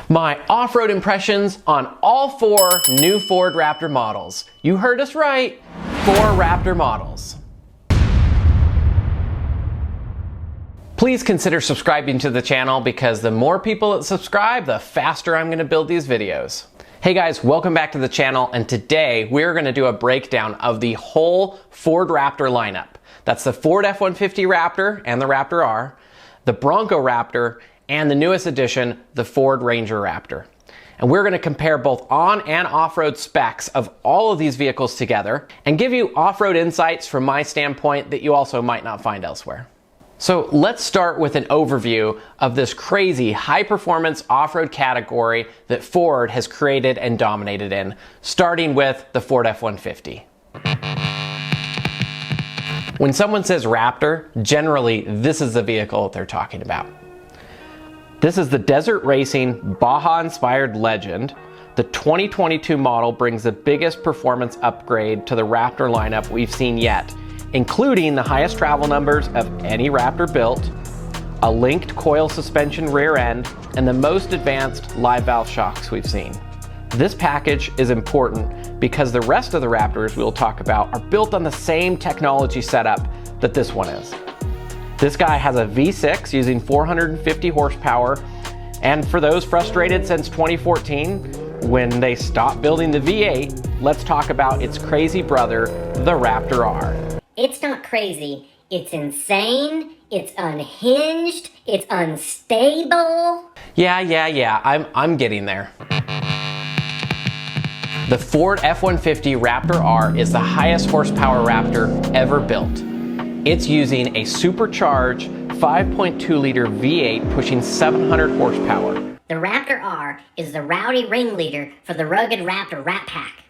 My off-road impressions on all 4 new Ford Raptor models. You heard us right, 4 Raptor models. Please consider subscribing to the channel because the more people that subscribe, the faster I'm going to build these videos. Hey guys, welcome back to the channel, and today we're going to do a breakdown of the whole Ford Raptor lineup. That's the Ford F-150 Raptor and the Raptor R, the Bronco Raptor, and the newest addition, the Ford Ranger Raptor. And we're going to compare both on and off-road specs of all of these vehicles together and give you off-road insights from my standpoint that you also might not find elsewhere. So let's start with an overview of this crazy high-performance off-road category that Ford has created and dominated in, starting with the Ford F-150. When someone says Raptor, generally this is the vehicle that they're talking about. This is the desert racing, Baja-inspired legend. The 2022 model brings the biggest performance upgrade to the Raptor lineup we've seen yet, including the highest travel numbers of any Raptor built, a linked coil suspension rear end, and the most advanced live valve shocks we've seen. This package is important because the rest of the Raptors we'll talk about are built on the same technology setup that this one is. This guy has a V6 using 450 horsepower, and for those frustrated since 2014, when they stopped building the V8, let's talk about its crazy brother, the Raptor R. It's not crazy, it's insane, it's unhinged, it's unstable. Yeah, I'm getting there. The Ford F-150 Raptor R is the highest horsepower Raptor ever built. It's using a supercharged 5.2-liter V8 pushing 700 horsepower. The Raptor R is the rowdy ringleader for the rugged Raptor Rat Pack.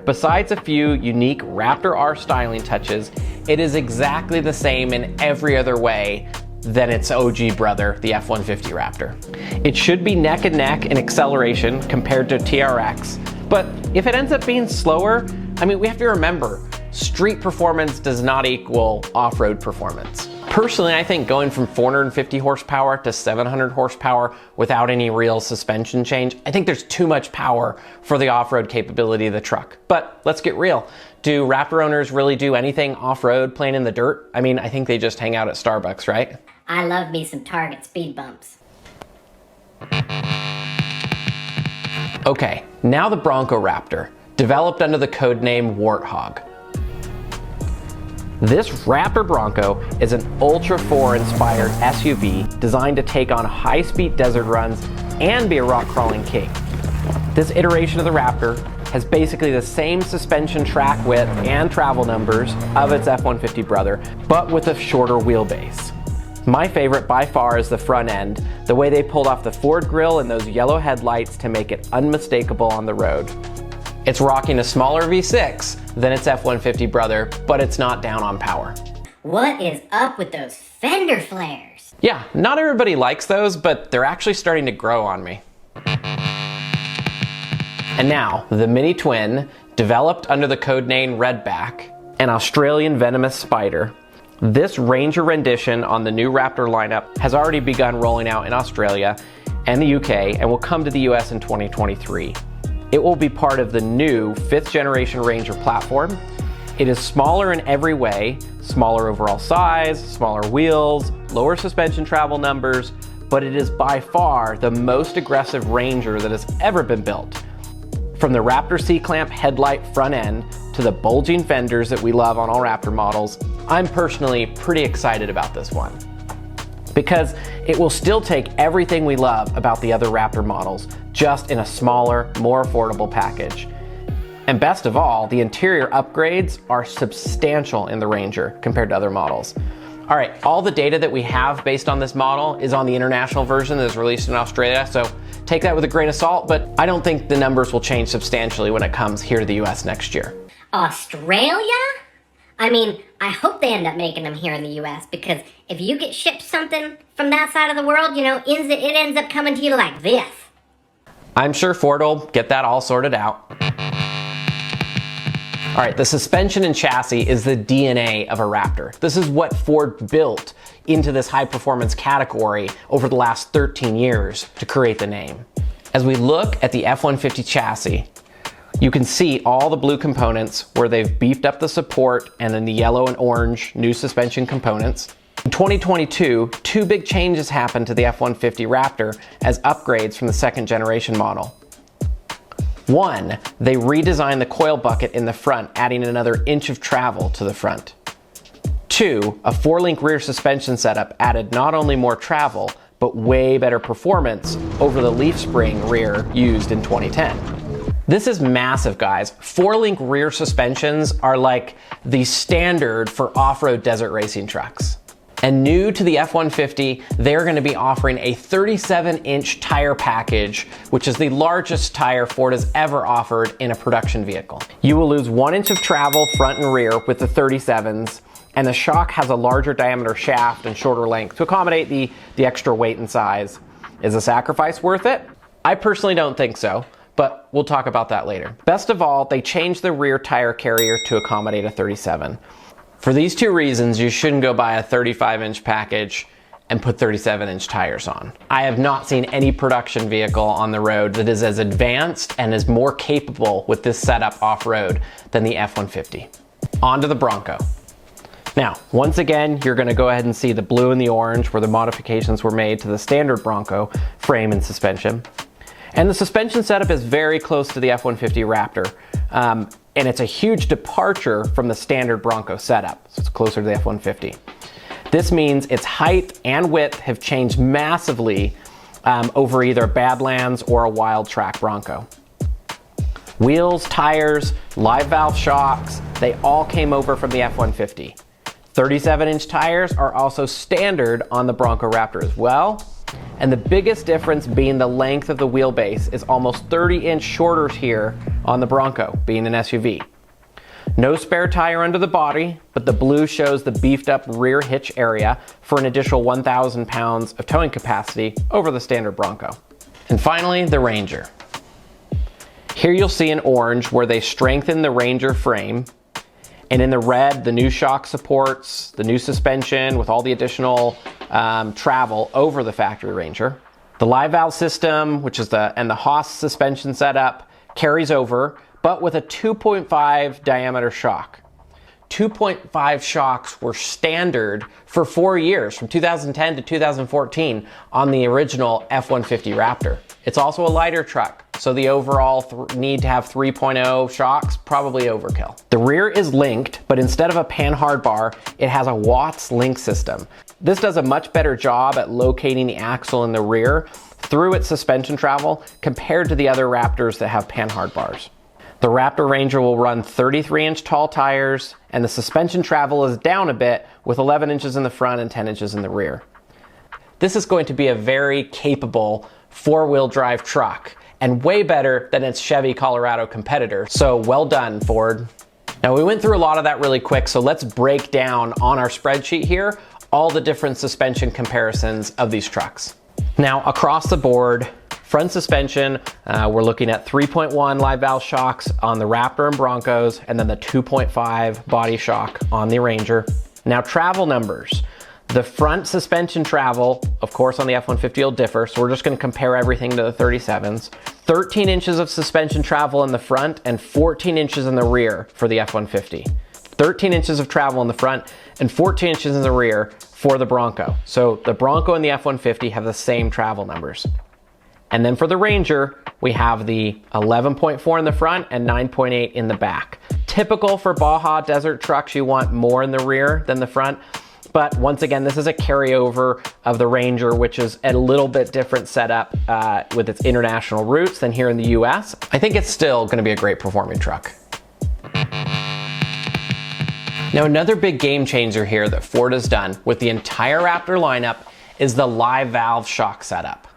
Besides a few unique Raptor R styling touches, it is exactly the same in every other way than its OG brother, the F-150 Raptor. It should be neck and neck in acceleration compared to TRX, but if it ends up being slower, we have to remember, street performance does not equal off-road performance. Personally, I think going from 450 horsepower to 700 horsepower without any real suspension change, I think there's too much power for the off-road capability of the truck. But let's get real. Do Raptor owners really do anything off-road playing in the dirt? I think they just hang out at Starbucks, right? I love me some Target speed bumps. Okay, now the Bronco Raptor, developed under the codename Warthog. This Raptor Bronco is an Ultra 4 inspired SUV designed to take on high-speed desert runs and be a rock crawling king. This iteration of the Raptor has basically the same suspension track width and travel numbers of its F-150 brother, but with a shorter wheelbase. My favorite by far is the front end, the way they pulled off the Ford grille and those yellow headlights to make it unmistakable on the road. It's rocking a smaller V6 than its F-150 brother, but it's not down on power. What is up with those fender flares? Yeah, not everybody likes those, but they're actually starting to grow on me. And now, the Mini Twin, developed under the codename Redback, an Australian venomous spider. This Ranger rendition on the new Raptor lineup has already begun rolling out in Australia and the UK and will come to the US in 2023. It will be part of the new 5th generation Ranger platform. It is smaller in every way, smaller overall size, smaller wheels, lower suspension travel numbers, but it is by far the most aggressive Ranger that has ever been built. From the Raptor C-clamp headlight front end to the bulging fenders that we love on all Raptor models, I'm personally pretty excited about this one, because it will still take everything we love about the other Raptor models, just in a smaller, more affordable package. And best of all, the interior upgrades are substantial in the Ranger compared to other models. All right, all the data that we have based on this model is on the international version that is released in Australia, so take that with a grain of salt, but I don't think the numbers will change substantially when it comes here to the US next year. Australia? I hope they end up making them here in the US, because if you get shipped something from that side of the world, it ends up coming to you like this. I'm sure Ford will get that all sorted out. All right, the suspension and chassis is the DNA of a Raptor. This is what Ford built into this high performance category over the last 13 years to create the name. As we look at the F-150 chassis, you can see all the blue components where they've beefed up the support, and then the yellow and orange new suspension components. In 2022, two big changes happened to the F-150 Raptor as upgrades from the second generation model. One, they redesigned the coil bucket in the front, adding another inch of travel to the front. Two, a 4-link rear suspension setup added not only more travel, but way better performance over the leaf spring rear used in 2010. This is massive, guys. 4-link rear suspensions are like the standard for off-road desert racing trucks. And new to the F-150, they're going to be offering a 37-inch tire package, which is the largest tire Ford has ever offered in a production vehicle. You will lose 1 inch of travel front and rear with the 37s, and the shock has a larger diameter shaft and shorter length to accommodate the extra weight and size. Is the sacrifice worth it? I personally don't think so, but we'll talk about that later. Best of all, they changed the rear tire carrier to accommodate a 37. For these two reasons, you shouldn't go buy a 35-inch package and put 37-inch tires on. I have not seen any production vehicle on the road that is as advanced and is more capable with this setup off-road than the F-150. On to the Bronco. Now, once again, you're gonna go ahead and see the blue and the orange where the modifications were made to the standard Bronco frame and suspension. And the suspension setup is very close to the F-150 Raptor. And it's a huge departure from the standard Bronco setup, so it's closer to the F-150. This means its height and width have changed massively over either Badlands or a wild track Bronco. Wheels, tires, live valve shocks, they all came over from the F-150. 37-inch tires are also standard on the Bronco Raptor as well. And the biggest difference being the length of the wheelbase is almost 30-inch shorter here on the Bronco, being an SUV. No spare tire under the body, but the blue shows the beefed up rear hitch area for an additional 1,000 pounds of towing capacity over the standard Bronco. And finally, the Ranger. Here you'll see in orange where they strengthen the Ranger frame, and in the red, the new shock supports, the new suspension with all the additional travel over the factory Ranger. The live valve system, which is the Haas suspension setup, carries over, but with a 2.5 diameter shock. 2.5 shocks were standard for 4 years, from 2010 to 2014 on the original F-150 Raptor. It's also a lighter truck, so the overall need to have 3.0 shocks, probably overkill. The rear is linked, but instead of a pan-hard bar, it has a Watts link system. This does a much better job at locating the axle in the rear through its suspension travel compared to the other Raptors that have pan-hard bars. The Raptor Ranger will run 33-inch tall tires, and the suspension travel is down a bit with 11 inches in the front and 10 inches in the rear. This is going to be a very capable four-wheel drive truck, and way better than its Chevy Colorado competitor, so well done, Ford. Now, we went through a lot of that really quick, so let's break down on our spreadsheet here all the different suspension comparisons of these trucks. Now, across the board, front suspension, we're looking at 3.1 live valve shocks on the Raptor and Broncos, and then the 2.5 body shock on the Ranger. Now, travel numbers. The front suspension travel, of course, on the F-150 will differ, so we're just going to compare everything to the 37s. 13 inches of suspension travel in the front and 14 inches in the rear for the F-150. 13 inches of travel in the front and 14 inches in the rear for the Bronco. So the Bronco and the F-150 have the same travel numbers. And then for the Ranger, we have the 11.4 in the front and 9.8 in the back. Typical for Baja desert trucks, you want more in the rear than the front. But once again, this is a carryover of the Ranger, which is a little bit different setup with its international roots than here in the US. I think it's still gonna be a great performing truck. Now, another big game changer here that Ford has done with the entire Raptor lineup is the live valve shock setup.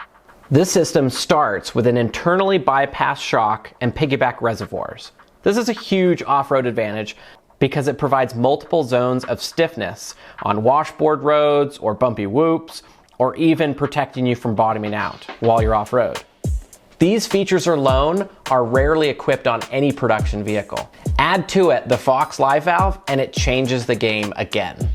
This system starts with an internally bypassed shock and piggyback reservoirs. This is a huge off-road advantage because it provides multiple zones of stiffness on washboard roads or bumpy whoops, or even protecting you from bottoming out while you're off-road. These features alone are rarely equipped on any production vehicle. Add to it the Fox live valve and it changes the game again.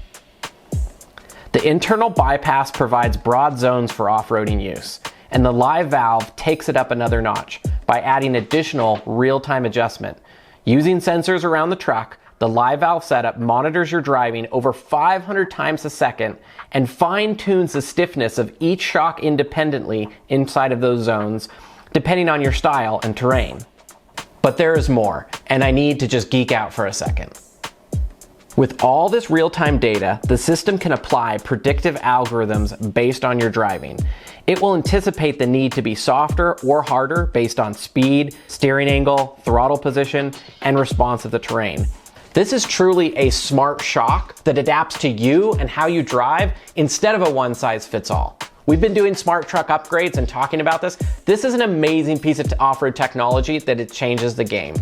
The internal bypass provides broad zones for off-roading use. and the live valve takes it up another notch by adding additional real-time adjustment. Using sensors around the truck, the live valve setup monitors your driving over 500 times a second and fine-tunes the stiffness of each shock independently inside of those zones, depending on your style and terrain. But there is more, and I need to just geek out for a second. With all this real-time data, the system can apply predictive algorithms based on your driving. It will anticipate the need to be softer or harder based on speed, steering angle, throttle position, and response of the terrain. This is truly a smart shock that adapts to you and how you drive instead of a one-size-fits-all. We've been doing smart truck upgrades and talking about this. This is an amazing piece of off-road technology that it changes the game.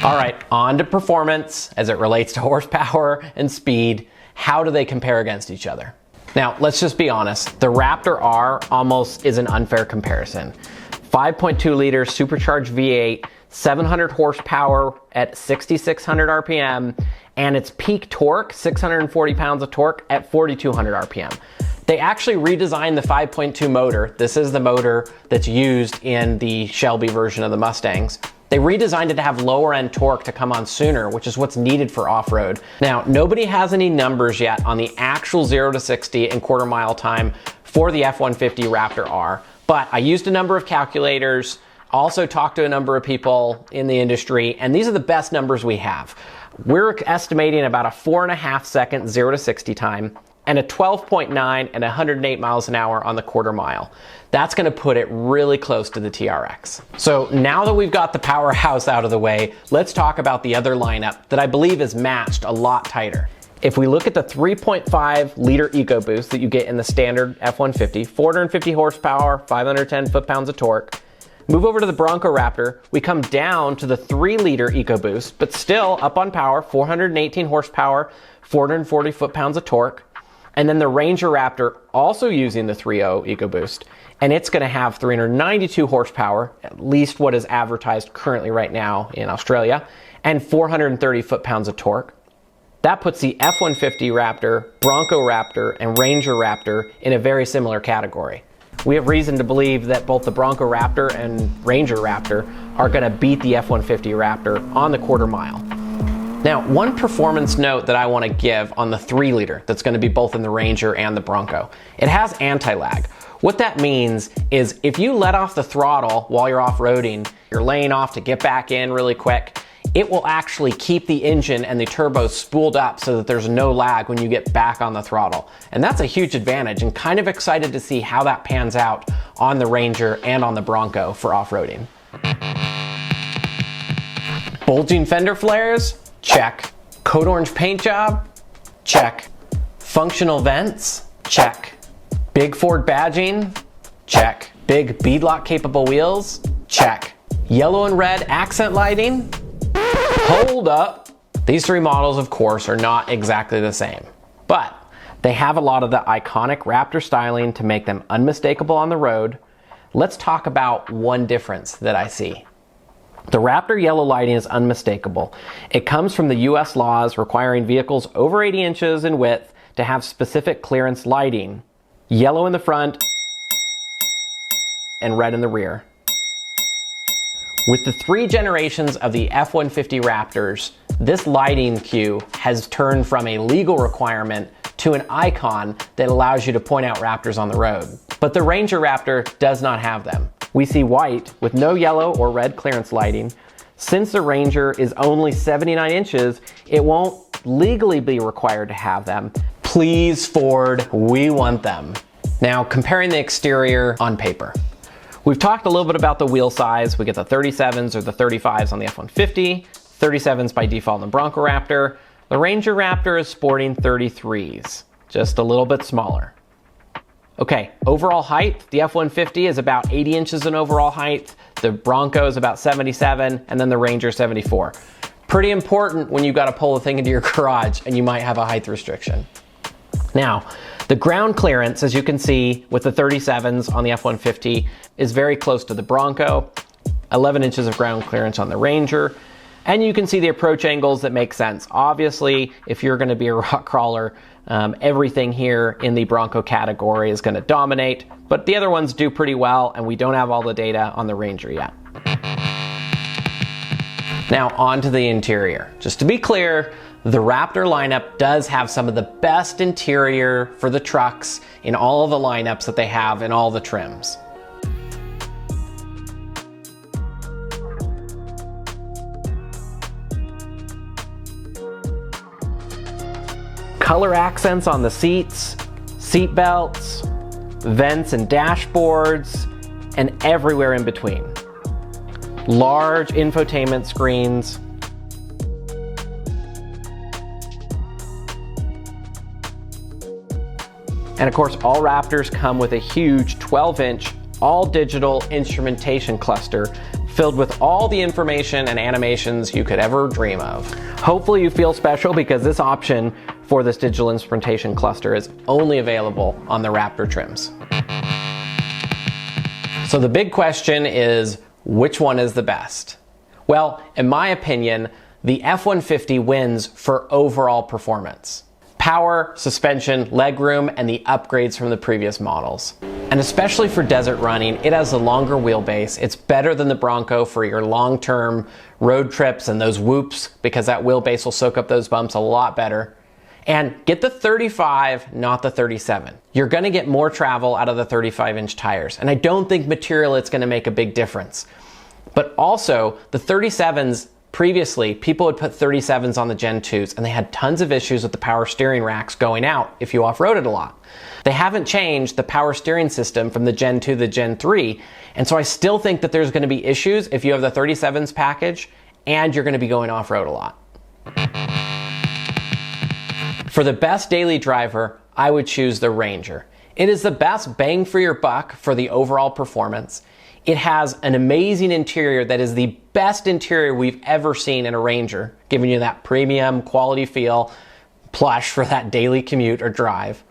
All right, on to performance as it relates to horsepower and speed. How do they compare against each other? Now, let's just be honest. The Raptor R almost is an unfair comparison. 5.2 liter supercharged V8, 700 horsepower at 6,600 RPM, and its peak torque, 640 pounds of torque at 4,200 RPM. They actually redesigned the 5.2 motor. This is the motor that's used in the Shelby version of the Mustangs. They redesigned it to have lower end torque to come on sooner, which is what's needed for off-road. Now, nobody has any numbers yet on the actual 0 to 60 in quarter mile time for the F150 Raptor R, but I used a number of calculators, also talked to a number of people in the industry, and these are the best numbers we have. We're estimating about a 4.5 second 0 to 60 time and a 12.9 and 108 miles an hour on the quarter mile. That's gonna put it really close to the TRX. So now that we've got the powerhouse out of the way, let's talk about the other lineup that I believe is matched a lot tighter. If we look at the 3.5 liter EcoBoost that you get in the standard F150, 450 horsepower, 510 foot-pounds of torque, move over to the Bronco Raptor, we come down to the 3 liter EcoBoost, but still up on power, 418 horsepower, 440 foot-pounds of torque. And then the Ranger Raptor, also using the 3.0 EcoBoost, and it's gonna have 392 horsepower, at least what is advertised currently right now in Australia, and 430 foot-pounds of torque. That puts the F150 Raptor, Bronco Raptor, and Ranger Raptor in a very similar category. We have reason to believe that both the Bronco Raptor and Ranger Raptor are gonna beat the F150 Raptor on the quarter mile. Now, one performance note that I want to give on the 3 liter that's going to be both in the Ranger and the Bronco. It has anti-lag. What that means is if you let off the throttle while you're off-roading, you're laying off to get back in really quick, it will actually keep the engine and the turbos spooled up so that there's no lag when you get back on the throttle. And that's a huge advantage, and kind of excited to see how that pans out on the Ranger and on the Bronco for off-roading. Bulging fender flares? Check. Code orange paint job? Check. Functional vents? Check. Big Ford badging? Check. Big beadlock capable wheels? Check. Yellow and red accent lighting? Hold up. These 3 models, of course, are not exactly the same, but they have a lot of the iconic Raptor styling to make them unmistakable on the road. Let's talk about one difference that I see. The Raptor yellow lighting is unmistakable. It comes from the US laws requiring vehicles over 80 inches in width to have specific clearance lighting. Yellow in the front and red in the rear. With the 3 generations of the F150 Raptors, this lighting cue has turned from a legal requirement to an icon that allows you to point out Raptors on the road. But the Ranger Raptor does not have them. We see white with no yellow or red clearance lighting. Since the Ranger is only 79 inches, it won't legally be required to have them. Please, Ford, we want them. Now, comparing the exterior on paper. We've talked a little bit about the wheel size. We get the 37s or the 35s on the F-150, 37s by default in the Bronco Raptor. The Ranger Raptor is sporting 33s, just a little bit smaller. Okay, overall height, the F-150 is about 80 inches in overall height, the Bronco is about 77, and then the Ranger 74. Pretty important when you've got to pull the thing into your garage and you might have a height restriction. Now, the ground clearance, as you can see with the 37s on the F-150, is very close to the Bronco, 11 inches of ground clearance on the Ranger. And you can see the approach angles that make sense. Obviously, if you're going to be a rock crawler, everything here in the Bronco category is going to dominate, but the other ones do pretty well, and we don't have all the data on the Ranger yet. Now on to the interior. Just to be clear, the Raptor lineup does have some of the best interior for the trucks in all of the lineups that they have in all the trims. Color accents on the seats, seat belts, vents and dashboards, and everywhere in between. Large infotainment screens. And of course, all Raptors come with a huge 12-inch all-digital instrumentation cluster filled with all the information and animations you could ever dream of. Hopefully you feel special because this option for this digital instrumentation cluster is only available on the Raptor trims. So the big question is, which one is the best? Well, in my opinion, the F150 wins for overall performance. Power, suspension, legroom, and the upgrades from the previous models. And especially for desert running, it has a longer wheelbase. It's better than the Bronco for your long-term road trips and those whoops, because that wheelbase will soak up those bumps a lot better. And get the 35, not the 37. You're gonna get more travel out of the 35-inch tires, and I don't think material it's gonna make a big difference. But also, the 37s, previously, people would put 37s on the Gen 2s, and they had tons of issues with the power steering racks going out if you off-roaded a lot. They haven't changed the power steering system from the Gen 2 to the Gen 3, and so I still think that there's gonna be issues if you have the 37s package and you're gonna be going off-road a lot. For the best daily driver, I would choose the Ranger. It is the best bang for your buck for the overall performance. It has an amazing interior that is the best interior we've ever seen in a Ranger, giving you that premium quality feel, plush for that daily commute or drive.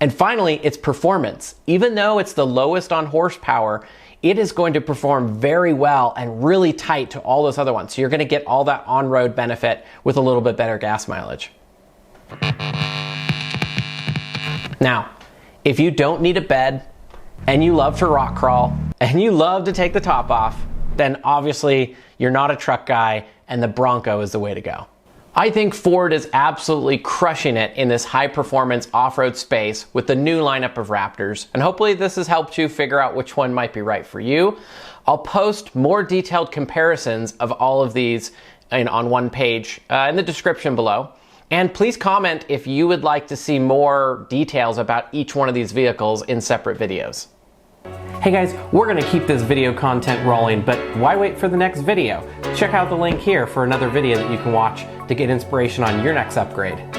And finally, its performance. Even though it's the lowest on horsepower, it is going to perform very well and really tight to all those other ones. So you're going to get all that on-road benefit with a little bit better gas mileage. Now, if you don't need a bed, and you love to rock crawl, and you love to take the top off, then obviously you're not a truck guy and the Bronco is the way to go. I think Ford is absolutely crushing it in this high performance off-road space with the new lineup of Raptors, and hopefully this has helped you figure out which one might be right for you. I'll post more detailed comparisons of all of these on one page in the description below. And please comment if you would like to see more details about each one of these vehicles in separate videos. Hey guys, we're going to keep this video content rolling, but why wait for the next video? Check out the link here for another video that you can watch to get inspiration on your next upgrade.